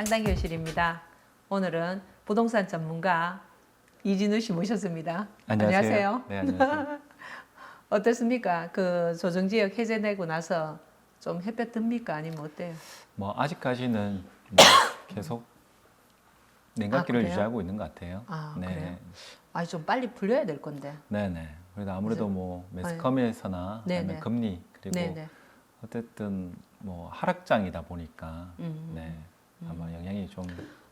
땅땅 교실입니다. 오늘은 부동산 전문가 이진우 씨 모셨습니다. 안녕하세요. 네, 안녕하세요. 어떻습니까? 그 조정지역 해제되고 나서 좀 햇볕 듭니까? 아니면 어때요? 뭐 아직까지는 뭐 계속 냉각기를 그래요? 유지하고 있는 것 같아요. 아, 네. 그래요? 아니 좀 빨리 풀려야 될 건데. 네네. 그래도 아무래도 그죠? 뭐 매스컴에서나 네네. 아니면 금리 그리고 네네. 어쨌든 뭐 하락장이다 보니까 음. 네 아마 영향이 좀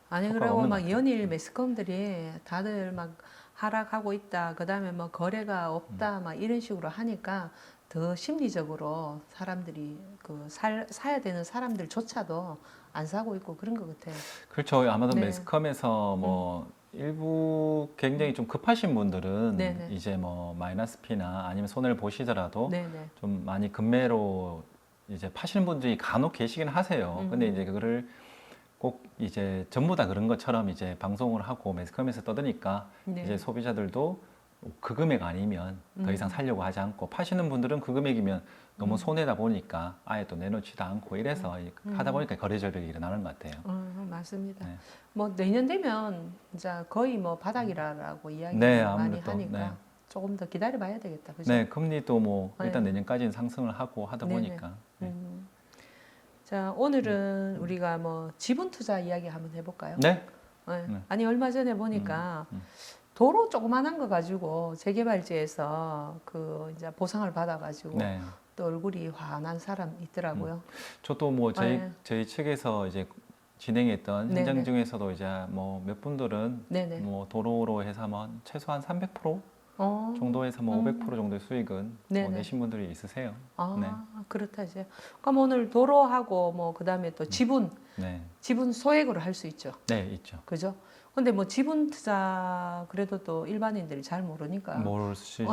아니 효과가 그리고 없는 것 막 같아요. 연일 매스컴들이 다들 막 하락하고 있다. 그다음에 뭐 거래가 없다. 막 이런 식으로 하니까 더 심리적으로 사람들이 그 사야 되는 사람들조차도 안 사고 있고 그런 것 같아요. 그렇죠. 아마도 네. 매스컴에서 뭐 일부 굉장히 좀 급하신 분들은 네네. 이제 뭐 마이너스 P나 아니면 손해를 보시더라도 네네. 좀 많이 급매로 이제 파시는 분들이 간혹 계시긴 하세요. 근데 이제 그거를 꼭 이제 전부 다 그런 것처럼 이제 방송을 하고 매스컴에서 떠드니까 네. 이제 소비자들도 그 금액 아니면 더 이상 살려고 하지 않고 파시는 분들은 그 금액이면 너무 손해다 보니까 아예 또 내놓지도 않고 이래서 하다 보니까 거래 절벽이 일어나는 것 같아요. 맞습니다. 네. 뭐 내년 되면 이제 거의 뭐 바닥이라고 이야기를 네, 많이 아무래도, 하니까 네. 조금 더 기다려 봐야 되겠다. 그죠? 네, 금리도 뭐 일단 네. 내년까지는 상승을 하고 하다 네네. 보니까 네. 자, 오늘은 우리가 뭐 지분 투자 이야기 한번 해볼까요? 네? 네. 네. 아니 얼마 전에 보니까 도로 조그만한 거 가지고 재개발지에서 그 이제 보상을 받아가지고 네. 또 얼굴이 환한 사람 있더라고요. 저도 뭐 네. 저희 측에서 이제 진행했던 네네. 현장 중에서도 이제 뭐 몇 분들은 네네. 뭐 도로로 해서 뭐 최소한 300% 어, 정도에서 뭐 500% 정도의 수익은 네네. 뭐 내신 분들이 있으세요. 아, 네. 그렇다 이제. 그럼 오늘 도로하고 뭐 그다음에 또 지분 네. 소액으로 할 수 있죠. 네, 있죠. 그죠? 근데 뭐 지분 투자 그래도 또 일반인들이 잘 모르니까. 모를 수 있죠.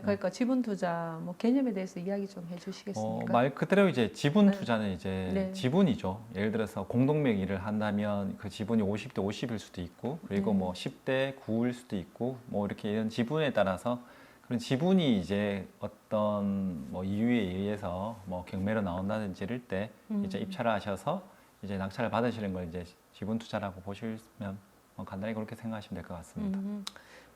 그러니까 지분 투자 뭐 개념에 대해서 이야기 좀 해주시겠습니까? 말 그대로 이제 지분 네. 투자는 이제 네. 지분이죠. 예를 들어서 공동명의를 한다면 그 지분이 50대 50일 수도 있고 그리고 네. 뭐 10대 9일 수도 있고 뭐 이렇게 이런 지분에 따라서 그런 지분이 이제 어떤 뭐 이유에 의해서 뭐 경매로 나온다든지 이럴 때 이제 입찰을 하셔서 이제 낙찰을 받으시는 걸 이제 지분 투자라고 보시면 뭐 간단히 그렇게 생각하시면 될 것 같습니다.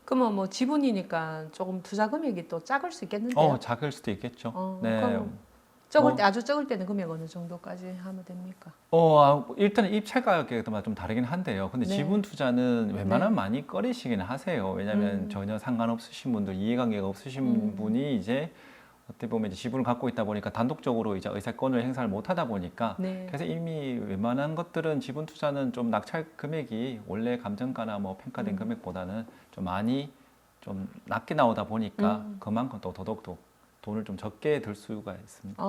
그러면 뭐 지분이니까 조금 투자 금액이 또 작을 수 있겠는데요? 작을 수도 있겠죠. 그럼 적을 뭐- 때 아주 적을 때는 금액 어느 정도까지 하면 됩니까? 일단은 입찰 가격에도 좀 다르긴 한데요. 근데 네. 지분 투자는 웬만하면 많이 꺼리시긴 하세요. 왜냐하면 전혀 상관없으신 분들, 이해관계가 없으신 분이 이제 어떻게 보면 이제 지분을 갖고 있다 보니까 단독적으로 이제 의사권을 행사를 못 하다 보니까 네. 그래서 이미 웬만한 것들은 지분 투자는 좀 낙찰 금액이 원래 감정가나 뭐 평가된 금액보다는 좀 많이 좀 낮게 나오다 보니까 그만큼 또 더더욱 더 돈을 좀 적게 들 수가 있습니다.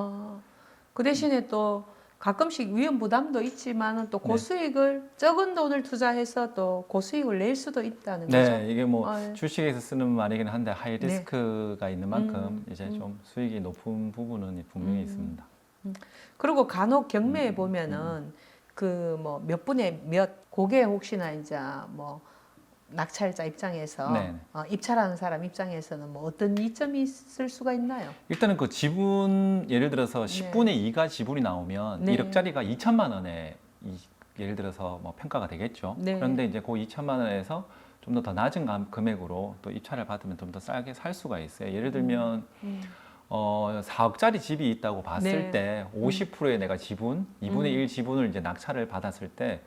그 대신에 또 가끔씩 위험 부담도 있지만 또 네. 고수익을 적은 돈을 투자해서 또 고수익을 낼 수도 있다는 거죠. 네, 이게 뭐 아, 예. 주식에서 쓰는 말이긴 한데 하이 네. 리스크가 있는 만큼 이제 좀 수익이 높은 부분은 분명히 있습니다. 그리고 간혹 경매에 보면은 그 뭐 몇 분의 몇 고객 혹시나 이제 뭐 낙찰자 입장에서 네. 입찰하는 사람 입장에서는 뭐 어떤 이점이 있을 수가 있나요? 일단은 그 지분 예를 들어서 10분의 2가 지분이 나오면 네. 1억짜리가 2천만 원에 예를 들어서 뭐 평가가 되겠죠. 네. 그런데 이제 그 2천만 원에서 좀 더 낮은 금액으로 또 입찰을 받으면 좀 더 싸게 살 수가 있어요. 예를 들면 4억짜리 집이 있다고 봤을 네. 때 50%의 내가 지분, 2분의 1 지분을 이제 낙찰을 받았을 때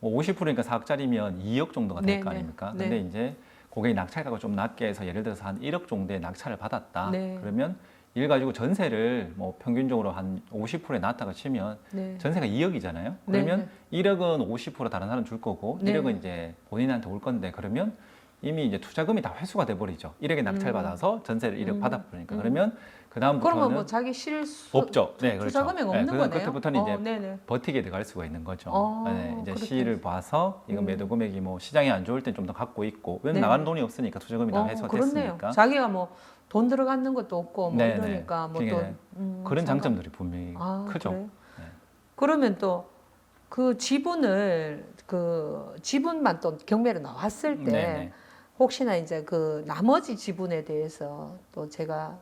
50%니까 4억짜리면 2억 정도가 될 거 네, 아닙니까? 네. 근데 이제 고객이 낙찰 가격을 좀 낮게 해서 예를 들어서 한 1억 정도의 낙찰을 받았다. 네. 그러면 이걸 가지고 전세를 뭐 평균적으로 한 50%에 놨다가 치면 네. 전세가 2억이잖아요. 네, 그러면 1억은 50% 다른 사람 줄 거고 네. 1억은 이제 본인한테 올 건데 그러면 이미 이제 투자금이 다 회수가 돼 버리죠. 1억에 낙찰 받아서 전세를 1억 받아 버리니까. 그러면 그 다음부터는 그러면 뭐 자기 실수 없죠. 네, 그렇죠. 투자 금액 없는 거네요. 그때부터는 이제 네네. 버티게 들어갈 수가 있는 거죠. 이제 그렇게. 시를 봐서 이건 매도 금액이 뭐 시장이 안 좋을 땐 좀 더 갖고 있고 왜냐면 네. 나가는 돈이 없으니까 투자금이 다 회수가 그렇네요. 됐으니까. 자기가 뭐 돈 들어가는 것도 없고 뭐 네네. 이러니까 뭐 또 그러니까 그런 장점들이 분명히 크죠. 그래요? 네. 그러면 또 그 지분을 그 지분만 또 경매로 나왔을 때 네네. 혹시나 이제 그 나머지 지분에 대해서 또 제가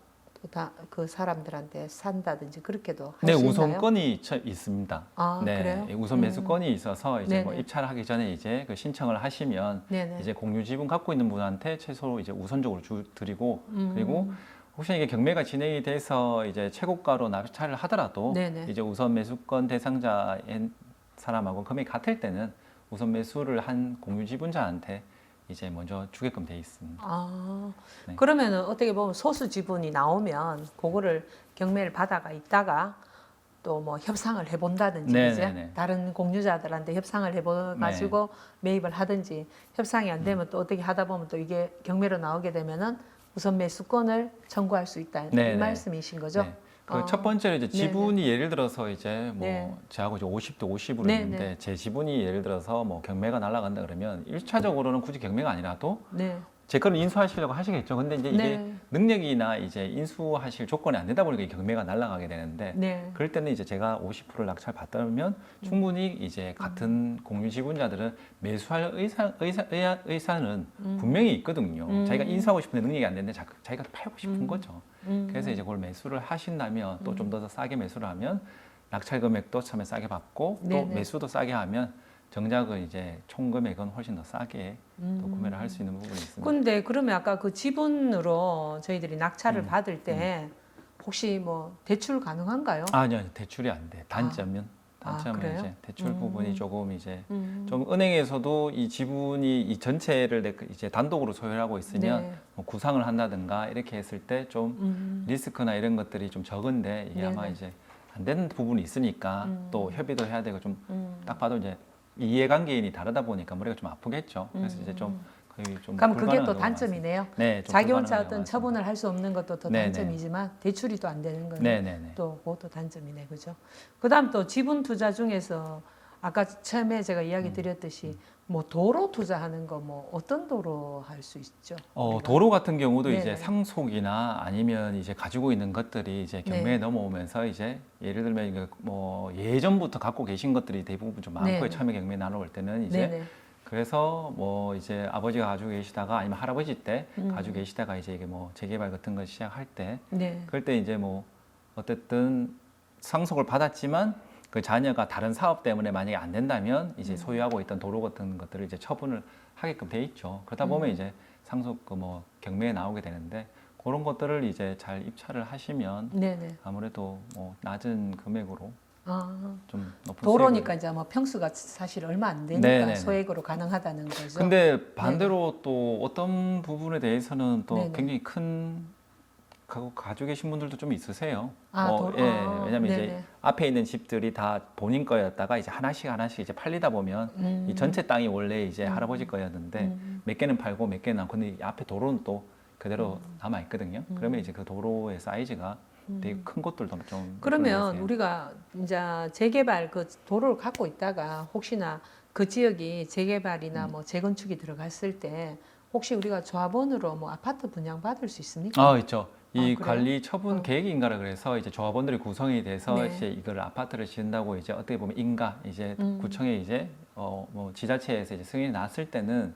그 사람들한테 산다든지 그렇게도 할 네, 수 있나요? 우선권이 있습니다. 아, 네, 그래요? 우선 매수권이 있어서 이제 뭐 네네. 입찰을 하기 전에 이제 그 신청을 하시면 네네. 이제 공유 지분 갖고 있는 분한테 최소 이제 우선적으로 드리고 음. 그리고 혹시 이게 경매가 진행이 돼서 이제 최고가로 낙찰을 하더라도 네네. 이제 우선 매수권 대상자인 사람하고 금액이 같을 때는 우선 매수를 한 공유 지분자한테 이제 먼저 주게끔 돼 있습니다. 아, 네. 그러면은 어떻게 보면 소수 지분이 나오면 그거를 경매를 받아가 있다가 또 뭐 협상을 해본다든지 그죠? 네네네. 다른 공유자들한테 협상을 해봐가지고 매입을 하든지 협상이 안 되면 또 어떻게 하다 보면 또 이게 경매로 나오게 되면은 우선 매수권을 청구할 수 있다 이 네네. 말씀이신 거죠? 네. 그 첫 번째로 이제 네네. 지분이 예를 들어서 이제 뭐 네. 저하고 이제 50대 50으로 네네. 있는데 제 지분이 예를 들어서 뭐 경매가 날아간다 그러면 1차적으로는 굳이 경매가 아니라도 네. 제 거를 인수하시려고 하시겠죠. 근데 이제 이게 네. 능력이나 이제 인수하실 조건이 안 되다 보니까 이 경매가 날아가게 되는데 네. 그럴 때는 이제 제가 50%를 낙찰 받다면 충분히 이제 같은 공유 지분자들은 매수할 의사는 분명히 있거든요. 자기가 인수하고 싶은데 능력이 안 되는데 자기가 팔고 싶은 거죠. 그래서 이제 그걸 매수를 하신다면 또 좀 더 싸게 매수를 하면 낙찰 금액도 처음에 싸게 받고 또 네네. 매수도 싸게 하면 정작은 이제 총 금액은 훨씬 더 싸게 또 구매를 할 수 있는 부분이 있습니다. 근데 그러면 아까 그 지분으로 저희들이 낙찰을 받을 때 혹시 뭐 대출 가능한가요? 아니요, 대출이 안 돼. 단점은 그래요? 이제 대출 부분이 조금 이제 음. 좀 은행에서도 이 지분이 이 전체를 이제 단독으로 소유하고 있으면 네. 뭐 구상을 한다든가 이렇게 했을 때 좀 리스크나 이런 것들이 좀 적은데 이게 아마 네네. 이제 안 되는 부분이 있으니까 또 협의도 해야 되고 좀 딱 봐도 이제 이해관계인이 다르다 보니까 머리가 좀 아프겠죠. 그래서 이제 좀 거의 좀 그럼 그게 또 불가능한 경우가 단점이네요. 많습니다. 네, 좀 자기 혼자 불가능한 어떤 경우가 처분을 할 수 없는 것도 더 네네. 단점이지만 대출이 또 안 되는 거는 네네네. 또 그것도 단점이네, 그죠? 그다음 또 지분 투자 중에서 아까 처음에 제가 이야기 드렸듯이 뭐 도로 투자하는 거 뭐 어떤 도로 할 수 있죠? 우리가? 도로 같은 경우도 네네. 이제 상속이나 아니면 이제 가지고 있는 것들이 이제 경매에 네. 넘어오면서 이제 예를 들면 이게 뭐 예전부터 갖고 계신 것들이 대부분 좀 많고요. 네네. 처음에 경매 나눠올 때는 이제 네네. 그래서 뭐 이제 아버지가 가지고 계시다가 아니면 할아버지 때 가지고 계시다가 이제 이게 뭐 재개발 같은 거 시작할 때 네. 그럴 때 이제 뭐 어쨌든 상속을 받았지만 그 자녀가 다른 사업 때문에 만약에 안 된다면 이제 소유하고 있던 도로 같은 것들을 이제 처분을 하게끔 돼 있죠. 그러다 보면 이제 상속 그 뭐 경매에 나오게 되는데 그런 것들을 이제 잘 입찰을 하시면 네네. 아무래도 뭐 낮은 금액으로 아, 좀 높은 도로니까 이제 뭐 평수가 사실 얼마 안 되니까 네네네. 소액으로 가능하다는 거죠. 근데 반대로 또 어떤 부분에 대해서는 또 네네. 굉장히 큰 가지고 계신 분들도 좀 있으세요. 도로. 왜냐면 네네. 이제 앞에 있는 집들이 다 본인 거였다가 이제 하나씩 이제 팔리다 보면 이 전체 땅이 원래 이제 할아버지 거였는데 몇 개는 팔고 몇 개는 남고 근데 이 앞에 도로는 또 그대로 남아 있거든요. 그러면 이제 그 도로의 사이즈가 되게 큰 곳들도 좀 그러면 있어요. 우리가 이제 재개발 그 도로를 갖고 있다가 혹시나 그 지역이 재개발이나 뭐 재건축이 들어갔을 때 혹시 우리가 조합원으로 뭐 아파트 분양 받을 수 있습니까? 있죠. 이 그래요? 관리 처분 계획인가라 그래서 이제 조합원들이 구성이 돼서 네. 이제 이걸 아파트를 지은다고 이제 어떻게 보면 인가 이제 구청에 이제 뭐 지자체에서 이제 승인이 났을 때는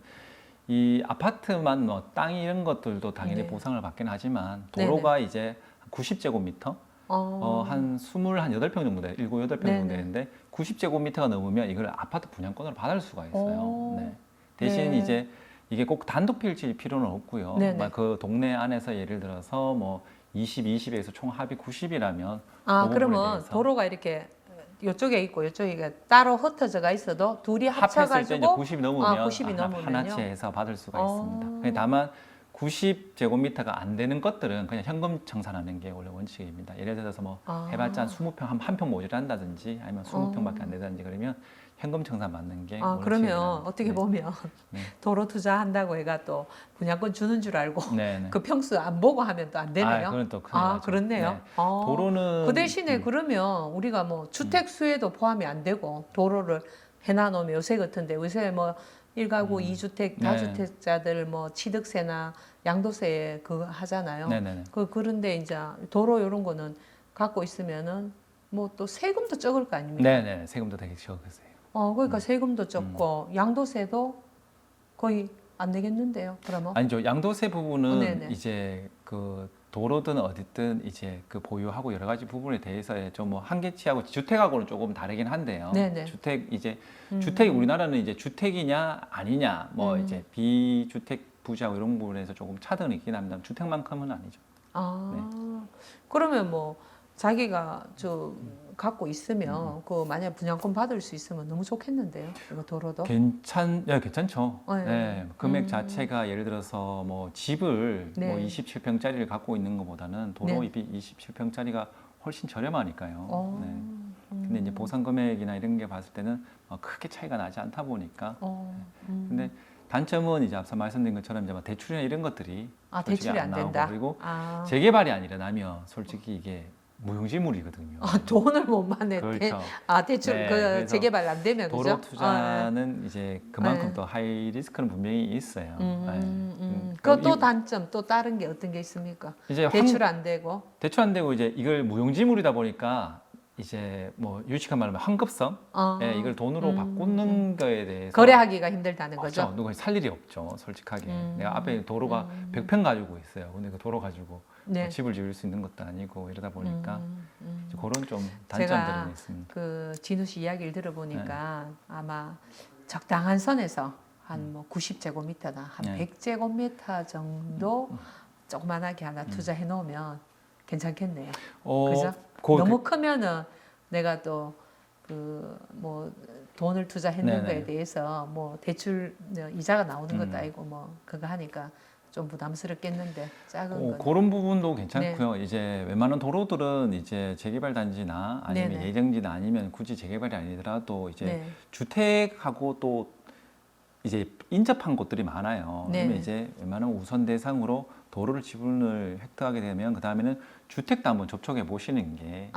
이 아파트만 뭐 땅 이런 것들도 당연히 네. 보상을 받긴 하지만 도로가 이제 90제곱미터 한 28평 정도 돼요. 7, 8평 네네. 정도 되는데 90제곱미터가 넘으면 이걸 아파트 분양권으로 받을 수가 있어요. 오. 네. 대신 네. 이제 이게 꼭 단독 필지일 필요는 없고요. 네네. 그 동네 안에서 예를 들어서 뭐 20에서 총 합이 90이라면 그러면 도로가 이렇게 이쪽에 있고 이쪽에 따로 흩어져가 있어도 둘이 합했을 때 이제 합쳐가지고 90이 넘으면 90이 넘으면요? 하나치 해서 받을 수가 있습니다. 어. 근데 다만 90제곱미터가 안 되는 것들은 그냥 현금 청산하는 게 원래 원칙입니다. 예를 들어서 뭐 해봤자 한 20평 한 평 모자란다든지 아니면 20평밖에 안 되든지 그러면 현금 청산 받는 게 원칙이라는 그러면 거죠. 어떻게 네. 보면 네. 도로 투자한다고 해가 또 분양권 주는 줄 알고 네, 네. 그 평수 안 보고 하면 또 안 되네요. 그건 또 큰일 나죠. 그렇네요. 네. 도로는 그 대신에 그러면 우리가 뭐 주택 수에도 포함이 안 되고 도로를 해놔놓으면 요새 같은데 요새 뭐 1가구 2주택 네. 다주택자들 뭐 취득세나 양도세 그거 하잖아요. 네네네. 그런데 이제 도로 이런 거는 갖고 있으면은 뭐 또 세금도 적을 거 아닙니까? 네네. 세금도 되게 적으세요. 그러니까 세금도 적고 양도세도 거의 안 내겠는데요. 그러면 아니죠. 양도세 부분은 네네. 이제 그 도로든 어디든 이제 그 보유하고 여러 가지 부분에 대해서의 좀 뭐 한계치하고 주택하고는 조금 다르긴 한데요. 네네. 주택 이제 주택이 우리나라는 이제 주택이냐 아니냐 뭐 음. 이제 비주택 부지하고 이런 부분에서 조금 차등이 있긴 합니다. 주택만큼은 아니죠. 아, 그러면 뭐 자기가 저 갖고 있으면 그 만약 분양권 받을 수 있으면 너무 좋겠는데요. 이거 도로도. 괜찮죠. 네. 네, 금액 자체가 예를 들어서 뭐 집을 네. 뭐 27평짜리를 갖고 있는 것보다는 도로 네. 입이 27평짜리가 훨씬 저렴하니까요. 어. 네. 근데 이제 보상 금액이나 이런 게 봤을 때는 크게 차이가 나지 않다 보니까. 근데 단점은 이제 앞서 말씀드린 것처럼 이제 뭐 대출이나 이런 것들이 아, 솔직히 대출이 안 나오고, 된다. 그리고 아, 재개발이 안 일어나면 솔직히 이게 무용지물이거든요. 아, 돈을 못 받네. 그렇죠. 대출 네, 그 그래서 재개발 안 되면 도로 그죠? 투자는 이제 그만큼 네. 또 하이 리스크는 분명히 있어요. 그또 단점 또 다른 게 어떤 게 있습니까? 이제 대출 안 되고. 대출 안 되고 이제 이걸 무용지물이다 보니까 이제 뭐 유식한 말로 하면 환급성, 예, 이걸 돈으로 바꾸는 거에 대해서 거래하기가 힘들다는 거죠. 없죠. 누가 살 일이 없죠. 솔직하게 내가 앞에 도로가 100평 가지고 있어요. 근데 그 도로 가지고 네. 뭐 집을 지을 수 있는 것도 아니고 이러다 보니까 이제 그런 좀 제가 단점들은 있습니다. 그 진우 씨 이야기를 들어보니까 아마 적당한 선에서 한 뭐 90제곱미터나 한 네. 100제곱미터 정도 조그만하게 하나 투자해 놓으면 괜찮겠네요. 그죠? 너무 크면은 내가 또 그 뭐 돈을 투자했는 네네. 거에 대해서 뭐 대출 이자가 나오는 것도 음. 아니고 뭐 그거 하니까 좀 부담스럽겠는데 작은 거. 그런 부분도 괜찮고요. 이제 웬만한 도로들은 이제 재개발 단지나 아니면 네네. 예정지나 아니면 굳이 재개발이 아니더라도 이제 네. 주택하고 또 이제 인접한 곳들이 많아요. 네네. 그러면 이제 웬만하면 우선 대상으로 도로를 지분을 획득하게 되면 그 다음에는 주택도 한번 접촉해 보시는 게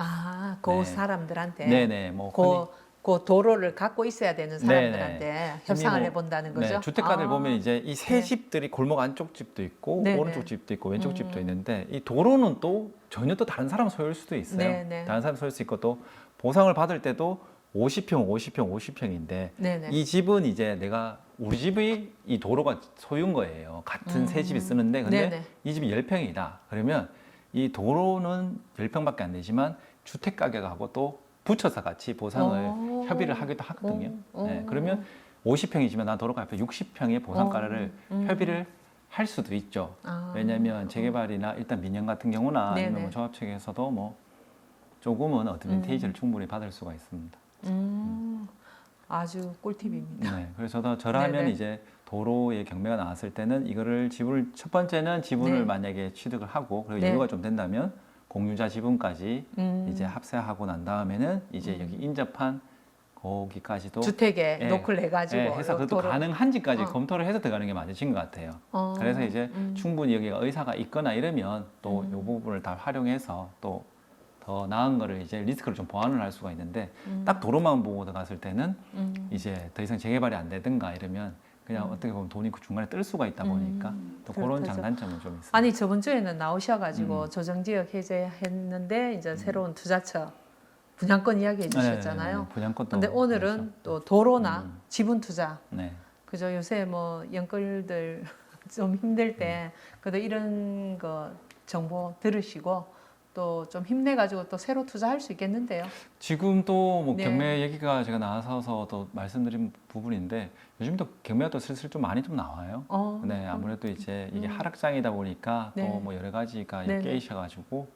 그 네. 사람들한테 네네 뭐 흔히 그 도로를 갖고 있어야 되는 사람들한테 협상을 뭐- 해본다는 거죠. 네, 주택가들 보면 이제 이 새 네. 집들이 골목 안쪽 집도 있고 네네. 오른쪽 집도 있고 왼쪽 집도 있는데 이 도로는 또 전혀 또 다른 사람 소유일 수도 있어요. 네네. 다른 사람 소유일 수 있고 또 보상을 받을 때도 50평, 50평, 50평인데 네네. 이 집은 이제 내가 우리 집이 이 도로가 소유인 거예요. 같은 새 집이 쓰는데 근데 네네. 이 집이 10평이다. 그러면 이 도로는 10평밖에 안 되지만 주택 가격하고 또 붙여서 같이 보상을 협의를 하기도 하거든요. 네, 그러면 50평이지만 난 도로가 앞에 60평의 보상가를 협의를 할 수도 있죠. 왜냐하면 재개발이나 일단 민영 같은 경우나 네네. 아니면 뭐 조합 측에서도 뭐 조금은 어드밴테이지를 충분히 받을 수가 있습니다. 아주 꿀팁입니다. 네, 그래서 저라면 네네. 이제 도로의 경매가 나왔을 때는 이거를 첫 번째는 지분을 네. 만약에 취득을 하고 그리고 네. 여유가 좀 된다면 공유자 지분까지 이제 합세하고 난 다음에는 이제 여기 인접한 거기까지도 주택에 예, 노크를 해가지고 예, 해서 그것도 도로- 가능한지까지 어. 검토를 해서 들어가는 게 맞으신 것 같아요. 어. 그래서 이제 충분히 여기가 의사가 있거나 이러면 또 이 부분을 다 활용해서 또 더 나은 거를 이제 리스크를 좀 보완을 할 수가 있는데 딱 도로만 보고 들어갔을 때는 이제 더 이상 재개발이 안 되든가 이러면 그냥 어떻게 보면 돈이 그 중간에 뜰 수가 있다 보니까 또 그런 그렇죠. 장단점은 좀 있습니다. 아니 저번 주에는 나오셔가지고 조정지역 해제했는데 이제 새로운 투자처 분양권 이야기 해주셨잖아요. 네, 분양권도 근데 오늘은 그렇죠. 또 도로나 지분 투자 네. 그죠. 요새 뭐 연끌들 좀 힘들 때 그래도 이런 거 정보 들으시고 또 좀 힘내가지고 또 새로 투자할 수 있겠는데요. 지금 또 뭐 네. 경매 얘기가 제가 나와서 또 말씀드린 부분인데 요즘도 경매가 또 슬슬 좀 많이 좀 나와요. 네, 아무래도 이제 이게 하락장이다 보니까 네. 또 뭐 여러 가지가 네네. 깨이셔가지고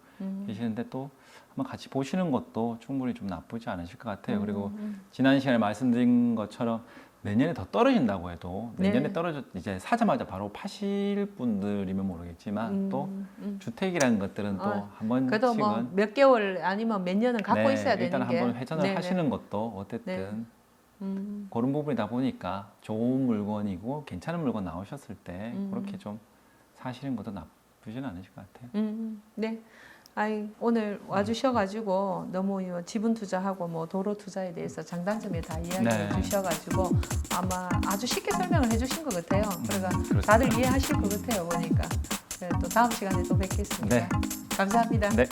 계시는데 또 한번 같이 보시는 것도 충분히 좀 나쁘지 않으실 것 같아요. 그리고 지난 시간에 말씀드린 것처럼 내년에 더 떨어진다고 해도 내년에 네. 이제 사자마자 바로 파실 분들이면 모르겠지만 또 주택이라는 것들은 또 한 번씩은 그래도 뭐 몇 개월 아니면 몇 년은 갖고 네, 있어야 일단 되는 게 한번 회전을 네네. 하시는 것도 어쨌든 음, 그런 부분이다 보니까 좋은 물건이고 괜찮은 물건 나오셨을 때 그렇게 좀 사시는 것도 나쁘지는 않으실 것 같아요. 네. 아이 오늘 와주셔가지고 너무 이 지분 투자하고 뭐 도로 투자에 대해서 장단점에 다 이야기해 네. 주셔가지고 아마 아주 쉽게 설명을 해주신 것 같아요. 그러니까 그렇습니다. 다들 이해하실 것 같아요 보니까. 네, 또 다음 시간에 또 뵙겠습니다. 네. 감사합니다. 네.